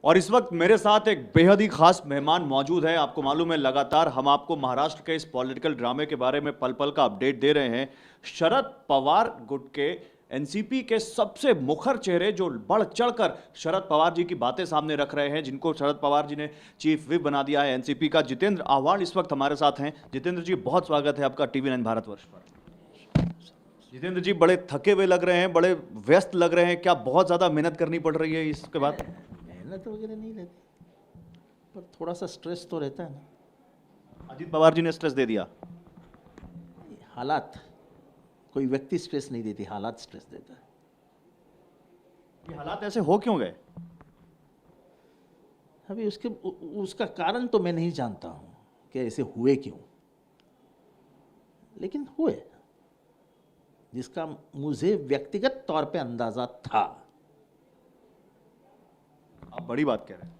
और इस वक्त मेरे साथ एक बेहद ही खास मेहमान मौजूद है। आपको मालूम है, लगातार हम आपको महाराष्ट्र के इस पॉलिटिकल ड्रामे के बारे में पल पल का अपडेट दे रहे हैं। शरद पवार गुट के एनसीपी के सबसे मुखर चेहरे जो बढ़ चढ़कर शरद पवार जी की बातें सामने रख रहे हैं, जिनको शरद पवार जी ने चीफ विप बना दिया है एनसीपी का, जितेंद्र आव्हाड इस वक्त हमारे साथ हैं। जितेंद्र जी, बहुत स्वागत है आपका टीवी9 भारतवर्ष पर। जितेंद्र जी, बड़े थके हुए लग रहे हैं, बड़े व्यस्त लग रहे हैं, क्या बहुत ज्यादा मेहनत करनी पड़ रही है इसके बाद? मेहनत वगैरह नहीं रहती, पर थोड़ा सा स्ट्रेस तो रहता है ना। अजीत पवार जी ने स्ट्रेस दे दिया? हालात, कोई व्यक्ति स्ट्रेस नहीं देती, हालात स्ट्रेस देता है। ये हालात ऐसे हो क्यों गए? अभी उसका कारण तो मैं नहीं जानता हूँ कि ऐसे हुए क्यों, लेकिन हुए, जिसका मुझे व्यक्तिगत तौर पे अंदाजा था। आप बड़ी बात कह रहे हैं।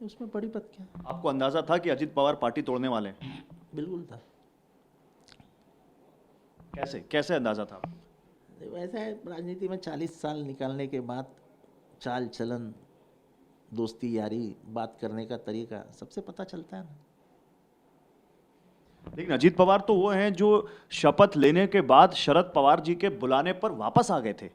उसमें बड़ी बात क्या है? आपको अंदाजा था कि अजीत पवार पार्टी तोड़ने वाले हैं? बिल्कुल था। कैसे कैसे अंदाजा था? वैसा है, राजनीति में 40 साल निकालने के बाद चाल चलन, दोस्ती यारी, बात करने का तरीका सबसे पता चलता है ना। लेकिन अजीत पवार तो वो हैं जो शपथ लेने के बाद शरद पवार जी के बुलाने पर वापस आ गए थे,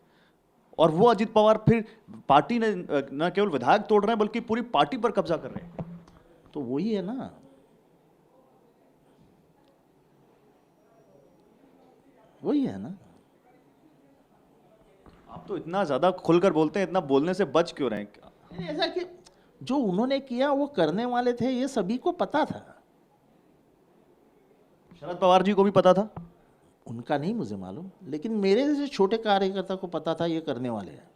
और वो अजीत पवार फिर पार्टी ने न केवल विधायक तोड़ रहे हैं बल्कि पूरी पार्टी पर कब्जा कर रहे हैं। तो वही है ना, वही है ना। आप तो इतना ज्यादा खुलकर बोलते हैं, इतना बोलने से बच क्यों रहे हैं? ऐसा कि जो उन्होंने किया वो करने वाले थे, ये सभी को पता था। शरद पवार जी को भी पता था? उनका नहीं मुझे मालूम, लेकिन मेरे जैसे छोटे कार्यकर्ता को पता था ये करने वाले हैं।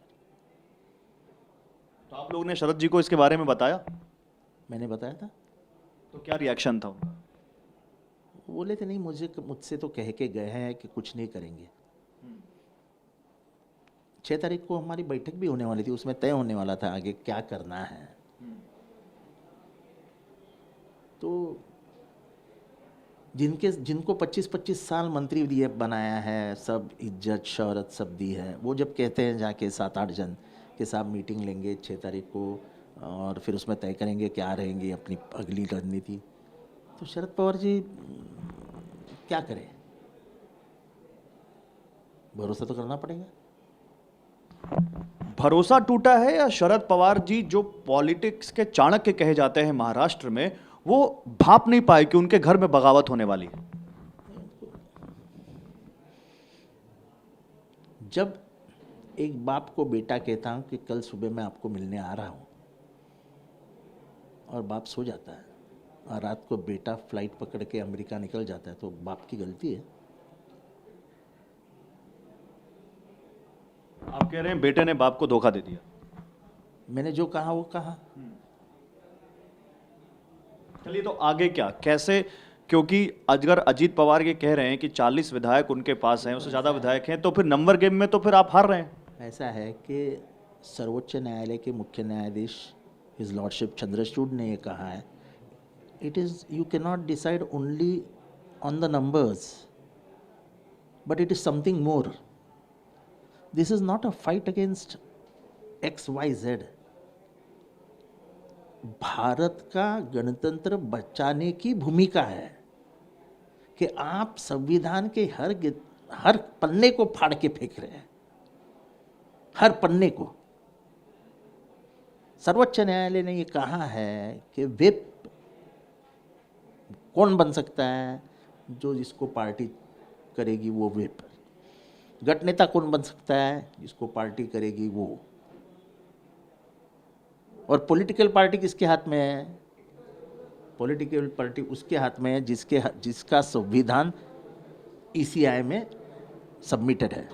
तो आप लोगों ने शरद जी को इसके बारे में बताया? मैंने बताया था। तो क्या रिएक्शन था उनका? बोले थे नहीं, मुझसे तो कह के गए हैं कि कुछ नहीं करेंगे। 6 तारीख को हमारी बैठक भी होने वाली थी, उसमें तय होने वाला था आगे क्या करना है। तो जिनको 25-25 साल मंत्री दिए बनाया है, सब इज्जत शौहरत सब दी है, वो जब कहते हैं जाके 7-8 जन के साथ मीटिंग लेंगे 6 तारीख को और फिर उसमें तय करेंगे क्या रहेंगी अपनी अगली रणनीति, तो शरद पवार जी क्या करें? भरोसा तो करना पड़ेगा। भरोसा टूटा है या शरद पवार जी जो पॉलिटिक्स के चाणक्य कहे जाते हैं महाराष्ट्र में, वो भाप नहीं पाए कि उनके घर में बगावत होने वाली है? जब एक बाप को बेटा कहता हूं कि कल सुबह मैं आपको मिलने आ रहा हूं, और बाप सो जाता है और रात को बेटा फ्लाइट पकड़ के अमेरिका निकल जाता है, तो बाप की गलती है। आप कह रहे हैं बेटे ने बाप को धोखा दे दिया? मैंने जो कहा वो कहा। चलिए, तो आगे क्या, कैसे? क्योंकि अगर अजीत पवार ये कह रहे हैं कि 40 विधायक उनके पास हैं, उससे ज्यादा विधायक हैं, तो फिर नंबर गेम में तो फिर आप हार रहे हैं। ऐसा है कि सर्वोच्च न्यायालय के मुख्य न्यायाधीश हिज लॉर्डशिप चंद्रचूड़ ने ये कहा है, it is you can not decide only on the numbers, but it is something more. This is not a fight against XYZ। Bharat का गणतंत्र बचाने की भूमिका है कि आप संविधान के हर पन्ने को फाड़ के फेंक रहे हैं, हर पन्ने को। सर्वोच्च न्यायालय ने ये कहा है कि विप कौन बन सकता है? जो जिसको पार्टी करेगी वो विप। गठनेता कौन बन सकता है? जिसको पार्टी करेगी वो। और पॉलिटिकल पार्टी किसके हाथ में है? पॉलिटिकल पार्टी उसके हाथ में है जिसका संविधान ECI में सबमिटेड है।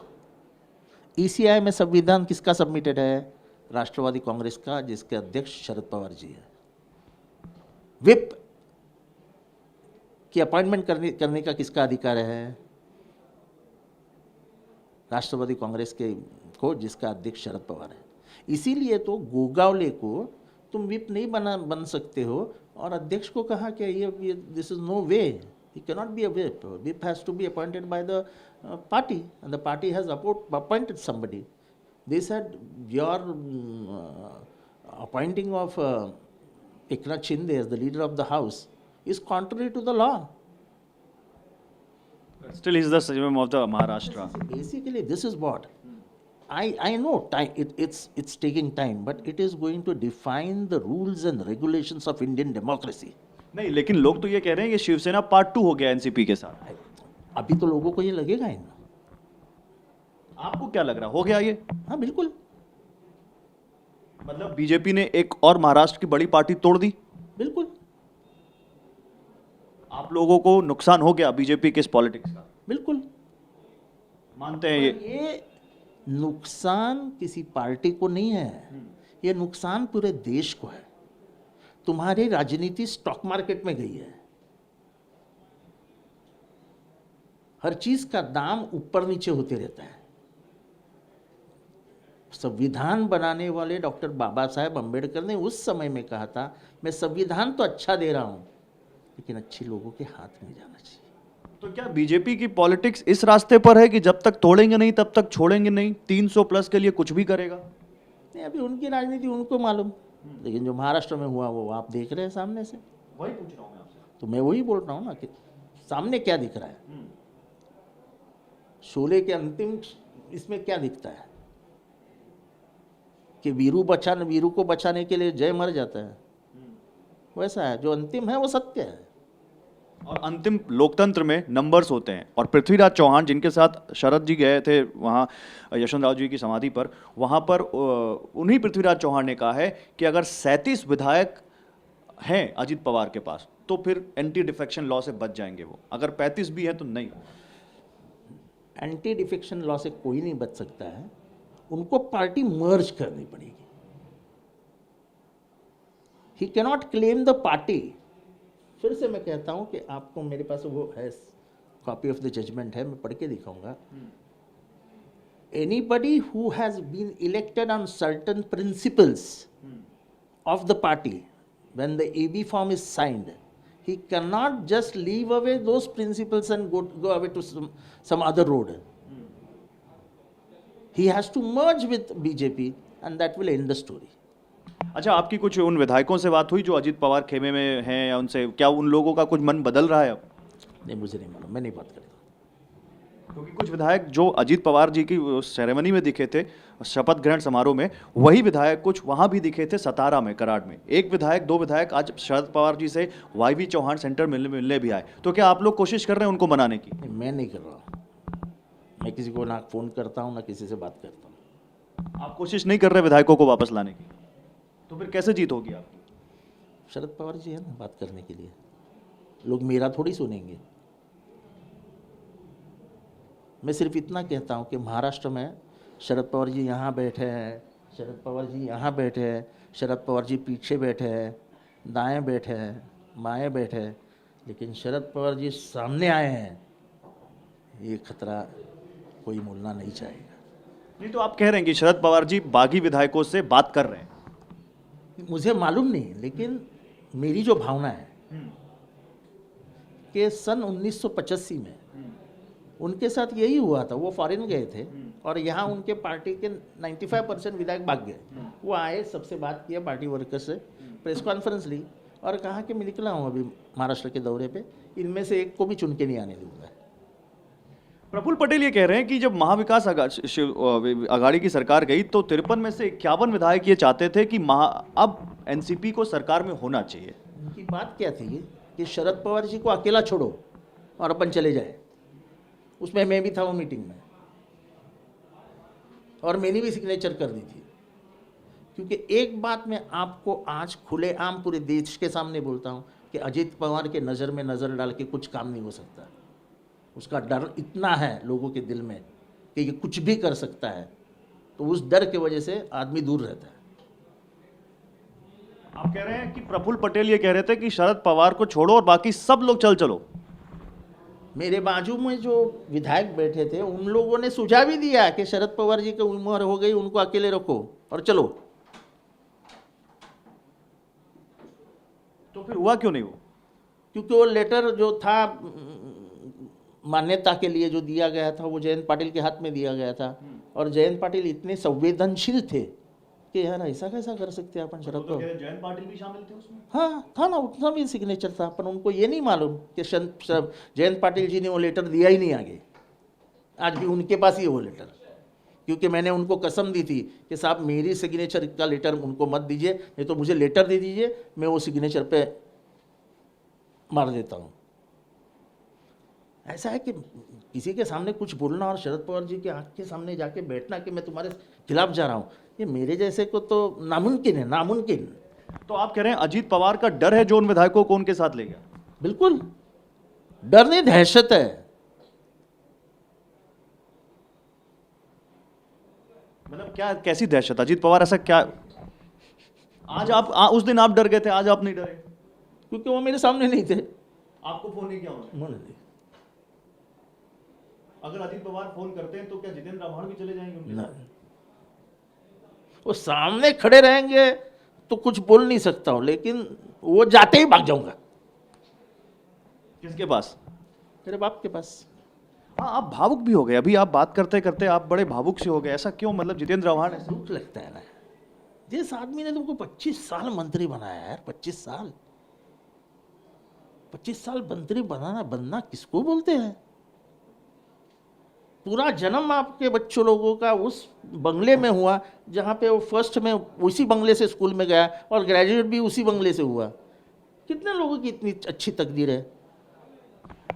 ECI में संविधान किसका सबमिटेड है? राष्ट्रवादी कांग्रेस का, जिसके अध्यक्ष शरद पवार जी है। विप की अपॉइंटमेंट करने का किसका अधिकार है? राष्ट्रवादी कांग्रेस के को, जिसका अध्यक्ष शरद पवार है। इसीलिए तो गोगावले को तुम विप नहीं बन सकते हो, और अध्यक्ष को कहा कि ये this is no way, he can not be a whip, whip has to be appointed by the party and the party has appointed somebody. They said your appointing of Eknath Shinde as the leader of the house is contrary to the law. Still, he is the CM of the Maharashtra. Basically, this is what I know. Time it's taking time, but it is going to define the rules and regulations of Indian democracy. नहीं, लेकिन लोग तो ये कह रहे हैं कि Shiv Sena part 2 हो गया एनसीपी के साथ। अभी तो लोगों को ये लगेगा ही ना। आपको क्या लग रहा, हो गया ये? हाँ बिल्कुल। मतलब बीजेपी ने एक और महाराष्ट्र की बड़ी पार्टी तोड़ दी? बिल्कुल। आप लोगों को नुकसान हो गया बीजेपी के इस पॉलिटिक्स का? बिल्कुल मानते हैं ये नुकसान किसी पार्टी को नहीं है, ये नुकसान पूरे देश को है। तुम्हारी राजनीति स्टॉक मार्केट में गई है, हर चीज का दाम ऊपर नीचे होते रहता है। संविधान बनाने वाले डॉक्टर बाबा साहेब अंबेडकर ने उस समय में कहा था, मैं संविधान तो अच्छा दे रहा हूं लेकिन अच्छे लोगों के हाथ में जाना चाहिए। तो क्या बीजेपी की पॉलिटिक्स इस रास्ते पर है कि जब तक तोड़ेंगे नहीं तब तक छोड़ेंगे नहीं, 300 प्लस के लिए कुछ भी करेगा? नहीं, अभी उनकी राजनीति उनको मालूम, लेकिन जो महाराष्ट्र में हुआ वो आप देख रहे हैं सामने से। वही पूछ रहा हूं मैं आपसे। तो मैं वही बोल रहा हूँ ना कि सामने क्या दिख रहा है। शोले के अंतिम इसमें क्या दिखता है कि वीरू को बचाने के लिए जय मर जाता है, वैसा है। जो अंतिम है वो सत्य है। और अंतिम लोकतंत्र में नंबर्स होते हैं। और पृथ्वीराज चौहान जिनके साथ शरद जी गए थे वहाँ यशवंतराव जी की समाधि पर, वहाँ पर उन्हीं पृथ्वीराज चौहान ने कहा है कि अगर 37 विधायक हैं अजित पवार के पास तो फिर एंटी डिफेक्शन लॉ से बच जाएंगे वो, अगर 35 भी हैं तो नहीं। एंटी डिफेक्शन लॉ से कोई नहीं बच सकता है, उनको पार्टी मर्ज करनी पड़ेगी। ही कैनॉट क्लेम द पार्टी। फिर से मैं कहता हूं कि आपको मेरे पास वो है, कॉपी ऑफ द जजमेंट है, मैं पढ़ के दिखाऊंगा। Anybody who has been elected on certain principles of the party when the AB form is signed, he cannot just leave away those principles and go away to some other road. He has to merge with BJP and that will end the story. अच्छा, आपकी कुछ उन विधायकों से बात हुई जो अजित पवार खेमे में हैं, या उनसे क्या उन लोगों का कुछ मन बदल रहा है अब? नहीं, मुझे नहीं मालूम, मैं नहीं बात करता। क्योंकि कुछ विधायक जो अजित पवार जी की सेरेमनी में दिखे थे, शपथ ग्रहण समारोह में, वही विधायक कुछ वहां भी दिखे थे सतारा में, कराड़ में। एक विधायक, 2 विधायक आज शरद पवार जी से वाईवी चौहान सेंटर मिलने भी आए। तो क्या आप लोग कोशिश कर रहे हैं उनको मनाने की? नहीं, मैं नहीं कर रहा। मैं किसी को ना फोन करता हूँ ना किसी से बात करता हूँ। आप कोशिश नहीं कर रहे विधायकों को वापस लाने की, तो फिर कैसे जीत होगी आपकी? शरद पवार जी है ना बात करने के लिए, लोग मेरा थोड़ी सुनेंगे। मैं सिर्फ इतना कहता हूँ कि महाराष्ट्र में शरद पवार जी यहाँ बैठे हैं, शरद पवार जी यहाँ बैठे हैं, शरद पवार जी पीछे बैठे हैं, दाएं बैठे हैं, बाएं बैठे हैं, लेकिन शरद पवार जी सामने आए हैं, ये खतरा कोई मोलना नहीं चाहेगा। नहीं, तो आप कह रहे हैं कि शरद पवार जी बागी विधायकों से बात कर रहे हैं? मुझे मालूम नहीं, लेकिन मेरी जो भावना है कि सन 1985 में उनके साथ यही हुआ था। वो फॉरेन गए थे और यहाँ उनके पार्टी के 95% विधायक भाग गए। वो आए, सबसे बात किया, पार्टी वर्कर से प्रेस कॉन्फ्रेंस ली और कहा कि मैं निकला हूँ अभी महाराष्ट्र के दौरे पे, इनमें से एक को भी चुन के नहीं आने दूंगा। प्रफुल्ल पटेल ये कह रहे हैं कि जब महाविकास आघाड़ी की सरकार गई तो 53 में से 51 विधायक ये चाहते थे कि अब एनसीपी को सरकार में होना चाहिए। उनकी बात क्या थी कि शरद पवार जी को अकेला छोड़ो और अपन चले जाए। उसमें मैं भी था वो मीटिंग में और मैंने भी सिग्नेचर कर दी थी। क्योंकि एक बात मैं आपको आज खुलेआम पूरे देश के सामने बोलता हूं कि अजित पवार के नज़र में नज़र डाल के कुछ काम नहीं हो सकता। उसका डर इतना है लोगों के दिल में कि ये कुछ भी कर सकता है, तो उस डर की वजह से आदमी दूर रहता है। आप कह रहे हैं कि प्रफुल्ल पटेल ये कह रहे थे कि शरद पवार को छोड़ो और बाकी सब लोग चलो। मेरे बाजू में जो विधायक बैठे थे उन लोगों ने सुझाव भी दिया कि शरद पवार जी की उम्र हो गई, उनको अकेले रखो और चलो। तो फिर हुआ क्यों नहीं वो? क्योंकि वो लेटर जो था मान्यता के लिए जो दिया गया था वो जयंत पाटिल के हाथ में दिया गया था और जयंत पाटिल इतने संवेदनशील थे कि यार ऐसा कैसा कर सकते हैं अपन शरद पवार। जयंत पाटिल भी शामिल थे उसमें। हाँ था ना, उतना भी सिग्नेचर था, पर उनको ये नहीं मालूम कि जयंत पाटिल जी ने वो लेटर दिया ही नहीं आगे। आज भी उनके पास ही है वो लेटर, क्योंकि मैंने उनको कसम दी थी कि साहब मेरी सिग्नेचर का लेटर उनको मत दीजिए, नहीं तो मुझे लेटर दे दीजिए, मैं वो सिग्नेचर पे मार देता हूँ। ऐसा है कि किसी के सामने कुछ बोलना और शरद पवार जी के आँख के सामने जाके बैठना कि मैं तुम्हारे खिलाफ जा रहा हूँ, ये मेरे जैसे को तो नामुमकिन है, नामुमकिन। तो आप कह रहे हैं अजीत पवार का डर है जो उन विधायकों को उनके साथ ले गया? बिल्कुल, डर नहीं, दहशत है। मतलब क्या, कैसी दहशत? अजीत पवार ऐसा क्या? आज आप उस दिन आप डर गए थे, आज आप नहीं डरे? क्योंकि वो मेरे सामने नहीं थे। आपको फोन नहीं किया उन्होंने? नहीं। अगर अजीत पवार फोन करते हैं तो क्या जितेंद्र आव्हाड भी चले जाएंगे उनके साथ? वो सामने खड़े रहेंगे तो कुछ बोल नहीं सकता हूं, लेकिन वो जाते ही भाग जाऊंगा। किसके पास? तेरे बाप के पास। हाँ, आप भावुक भी हो गए अभी, आप बात करते करते आप बड़े भावुक से हो गए, ऐसा क्यों? मतलब जितेंद्र आव्हाड है। दुख लगता है ना, जिस आदमी ने तुमको 25 साल मंत्री बनाया यार, 25 साल मंत्री बनना किसको बोलते हैं? पूरा जन्म आपके बच्चों लोगों का उस बंगले में हुआ जहाँ पे वो फर्स्ट में उसी बंगले से स्कूल में गया, और ग्रेजुएट भी उसी बंगले से हुआ। कितने लोगों की इतनी अच्छी तकदीर है।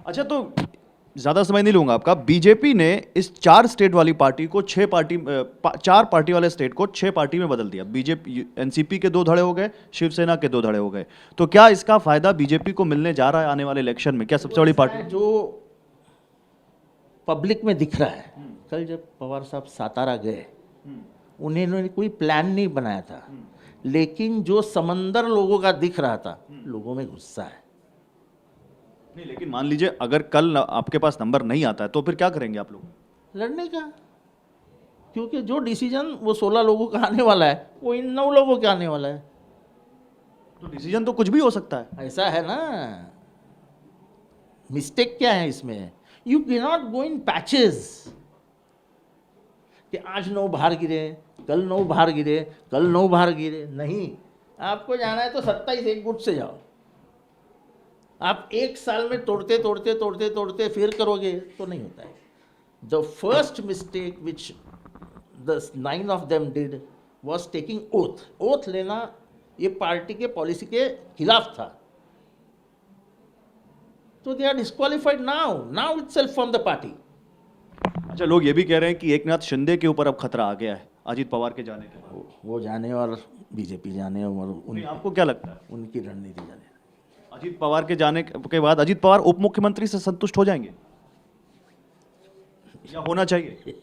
अच्छा, तो ज्यादा समय नहीं लूंगा आपका। बीजेपी ने इस 4 स्टेट वाली पार्टी को 4 पार्टी वाले स्टेट को 6 पार्टी में बदल दिया। बीजेपी, एनसीपी के 2 धड़े हो गए, शिवसेना के 2 धड़े हो गए। तो क्या इसका फायदा बीजेपी को मिलने जा रहा है आने वाले इलेक्शन में? क्या सबसे बड़ी पार्टी जो पब्लिक में दिख रहा है, कल जब पवार साहब सातारा गए, उन्होंने कोई प्लान नहीं बनाया था, लेकिन जो समंदर लोगों का दिख रहा था, लोगों में गुस्सा है। नहीं, लेकिन मान लीजिए अगर कल आपके पास नंबर नहीं आता है तो फिर क्या करेंगे आप लोग? लड़ने का, क्योंकि जो डिसीजन वो 16 लोगों का आने वाला है वो इन 9 लोगों का आने वाला है। तो डिसीजन तो कुछ भी हो सकता है। ऐसा है ना, मिस्टेक क्या है इसमें? You can not go in patches कि आज 9 बाहर गिरे, कल 9 बाहर गिरे, कल 9 बाहर गिरे। नहीं, आपको जाना है तो 27 एक गुट से जाओ। आप एक साल में तोड़ते फिर करोगे तो नहीं होता है। The first mistake which the 9 of them did was taking oath. Oath लेना ये पार्टी के पॉलिसी के खिलाफ था, तो they are disqualified now itself from the party. अच्छा, लोग ये भी कह रहे हैं कि एकनाथ शिंदे के ऊपर अब खतरा आ गया है अजीत पवार के जाने के। वो जाने और बीजेपी जाने और आपको क्या लगता है उनकी रणनीति जाने। अजीत पवार के जाने के बाद अजीत पवार उप मुख्यमंत्री से संतुष्ट हो जाएंगे या होना चाहिए?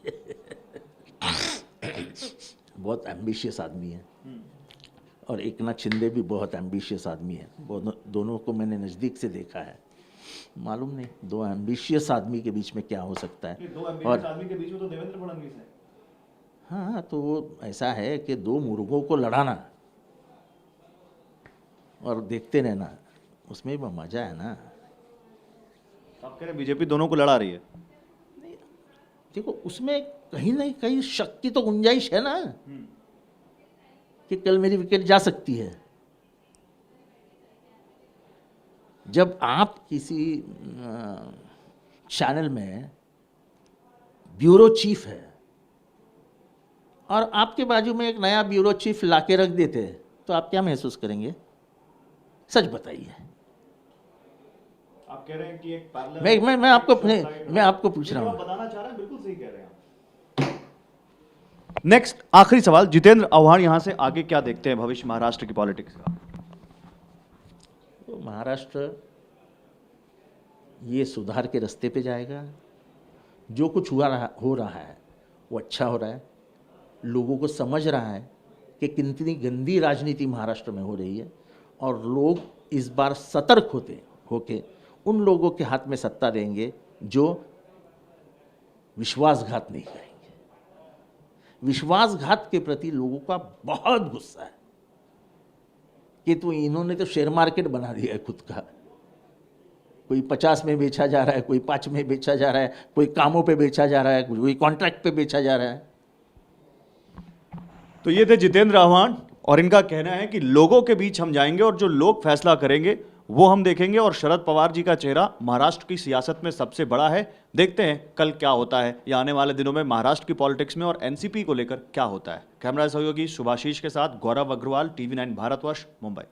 बहुत एम्बिशियस आदमी है, और एकनाथ शिंदे भी बहुत एम्बिशियस आदमी है। दोनों को मैंने नज़दीक से देखा है, मालूम नहीं 2 एम्बिशियस आदमी के बीच में क्या हो सकता है। 2 एम्बिशियस आदमी के बीच में तो देवेंद्र फडणवीस है। हाँ, तो वो ऐसा है कि 2 मुर्गों को लड़ाना और देखते रहना, उसमें भी मजा है ना। आप कह रहे हैं बीजेपी दोनों को लड़ा रही है? देखो, उसमें कहीं ना कहीं शक की तो गुंजाइश है ना कि कल मेरी विकेट जा सकती है। जब आप किसी चैनल में ब्यूरो चीफ है और आपके बाजू में एक नया ब्यूरो चीफ लाके रख देते हैं, तो आप क्या महसूस करेंगे? सच बताइए। आप कह रहे हैं कि एक पैरेलल मैं आपको पूछ रहा हूँ, बताना चाह रहे हैं, बिल्कुल सही कह रहे हैं आप। नेक्स्ट आखिरी सवाल, जितेंद्र आव्हाड यहां से आगे क्या देखते हैं भविष्य महाराष्ट्र की पॉलिटिक्स का? तो महाराष्ट्र ये सुधार के रास्ते पे जाएगा। जो कुछ हो रहा है वो अच्छा हो रहा है। लोगों को समझ रहा है कि कितनी गंदी राजनीति महाराष्ट्र में हो रही है, और लोग इस बार सतर्क होके उन लोगों के हाथ में सत्ता देंगे जो विश्वासघात नहीं करेंगे। विश्वासघात के प्रति लोगों का बहुत गुस्सा है कि तो इन्होंने तो शेयर मार्केट बना दिया है खुद का। कोई 50 में बेचा जा रहा है, कोई 5 में बेचा जा रहा है, कोई कामों पे बेचा जा रहा है, कोई कॉन्ट्रैक्ट पे बेचा जा रहा है। तो ये थे जितेंद्र आह्वान और इनका कहना है कि लोगों के बीच हम जाएंगे और जो लोग फैसला करेंगे वो हम देखेंगे। और शरद पवार जी का चेहरा महाराष्ट्र की सियासत में सबसे बड़ा है। देखते हैं कल क्या होता है या आने वाले दिनों में महाराष्ट्र की पॉलिटिक्स में और एनसीपी को लेकर क्या होता है। कैमरा सहयोगी शुभाशीष के साथ गौरव अग्रवाल, TV9 भारतवर्ष, मुंबई।